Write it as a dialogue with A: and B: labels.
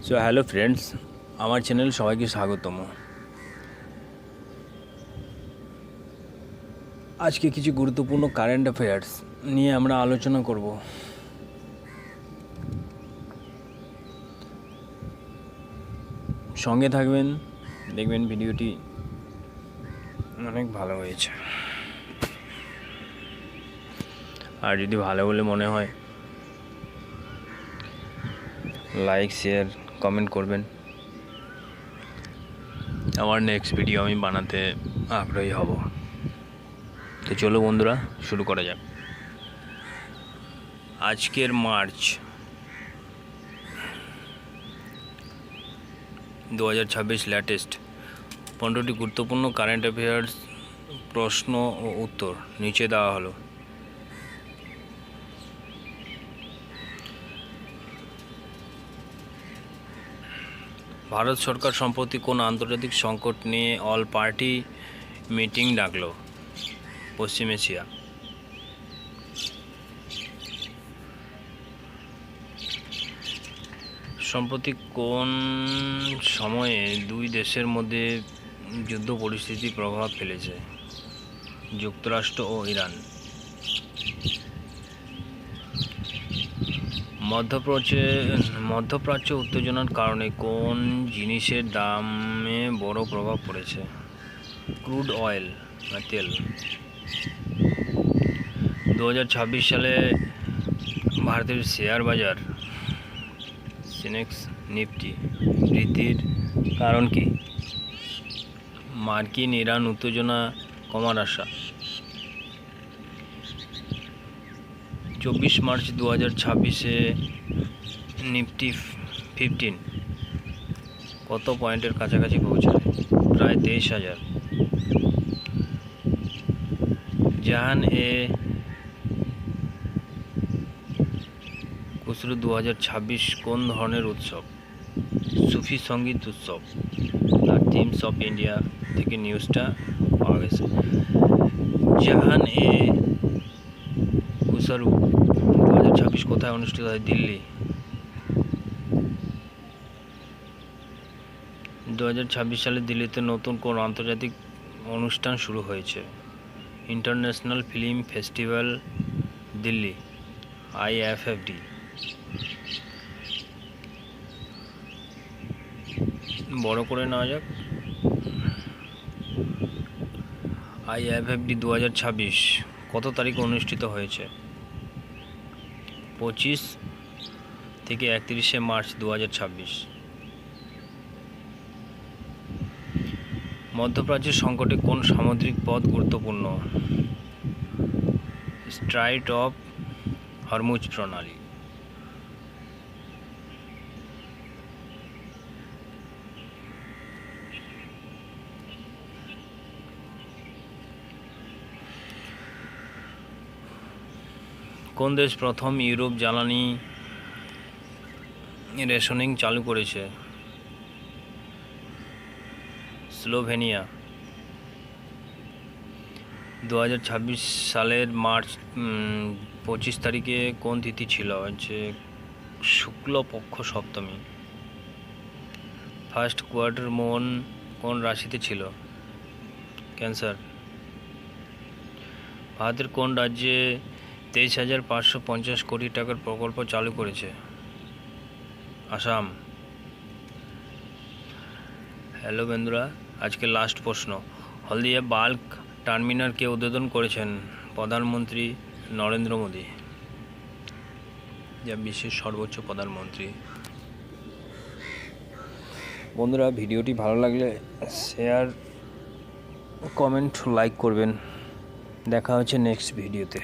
A: So hello friends, আমার channel সবাইকে স্বাগতম। আজকে কিছু গুরুত্বপূর্ণ কারেন্ট অ্যাফেয়ার্স নিয়ে আমরা আলোচনা করব। সঙ্গে থাকবেন, দেখবেন ভিডিওটি অনেক ভালো হয়েছে। আর যদি ভালো বলে মনে হয় লাইক, শেয়ার, কমেন্ট করবেন। আমার নেক্সট ভিডিও আমি বানাতে আগ্রহী হব। তো চলো বন্ধুরা, শুরু করা যাক। আজকের মার্চ 2026 লেটেস্ট 15টি গুরুত্বপূর্ণ কারেন্ট অ্যাফেয়ার্স প্রশ্ন ও উত্তর নিচে দেওয়া হলো। ভারত সরকার সম্প্রতি কোন আন্তর্জাতিক সংকট নিয়ে অল পার্টি মিটিং ডাকলো? পশ্চিম এশিয়া। সম্প্রতি কোন সময়ে দুই দেশের মধ্যে যুদ্ধ পরিস্থিতি প্রভাব ফেলেছে? যুক্তরাষ্ট্র ও ইরান। মধ্যপ্রাচ্য উত্তেজনার কারণে কোন জিনিসের দামে বড় প্রভাব পড়েছে? ক্রুড অয়েল বা তেল। 2026 সালে ভারতের শেয়ার বাজার সেন্সেক্স নিফটি বৃদ্ধির কারণ কি? মার্কিন ইরান উত্তেজনা কমার আশা। 24 মার্চ 2026-এ নিফটি 15 কত পয়েন্টের কাছাকাছি পৌঁছায়? প্রায় 23,000। জাহান এ খুসরো 2026 কোন ধরনের উৎসব? সুফি সঙ্গীত উৎসব। দ্য টিমস অফ ইন্ডিয়া থেকে নিউজটা পাওয়া গেছে। জাহান এ খুসরো 2026 কোথায় অনুষ্ঠিত হয়? দিল্লি। 2026 সালে দিল্লিতে নতুন কোন আন্তর্জাতিক অনুষ্ঠান শুরু হয়েছে? International film festival Delhi, IFFD। বড় করে নেওয়া যাক। IFFD 2026 কত তারিখে অনুষ্ঠিত হয়েছে? 25 থেকে 31 মার্চ 2026। মধ্যপ্রাচ্যের সংকটে কোন সামুদ্রিক পথ গুরুত্বপূর্ণ? স্ট্রাইট অফ হরমুজ প্রণালী। কোন দেশ প্রথম ইউরোপ জ্বালানি রেশনিং চালু করেছে? স্লোভেনিয়া। 2026 সালের মার্চ 25 তারিখে কোন তিথি ছিল? শুক্লপক্ষ সপ্তমী। ফার্স্ট কোয়ার্টার মুন কোন রাশিতে ছিল? ক্যান্সার। ভারতের কোন রাজ্যে 23,550 কোটি টাকার প্রকল্প চালু করেছে? আসাম। হ্যালো বন্ধুরা, আজকে লাস্ট প্রশ্ন। হলদিয়া বাল্ক টার্মিনাল কে উদ্বোধন করেছেন? প্রধানমন্ত্রী নরেন্দ্র মোদী, যা বিশ্বের সর্বোচ্চ প্রধানমন্ত্রী। বন্ধুরা, ভিডিওটি ভালো লাগলে শেয়ার, কমেন্ট, লাইক করবেন। দেখা হচ্ছে নেক্সট ভিডিওতে।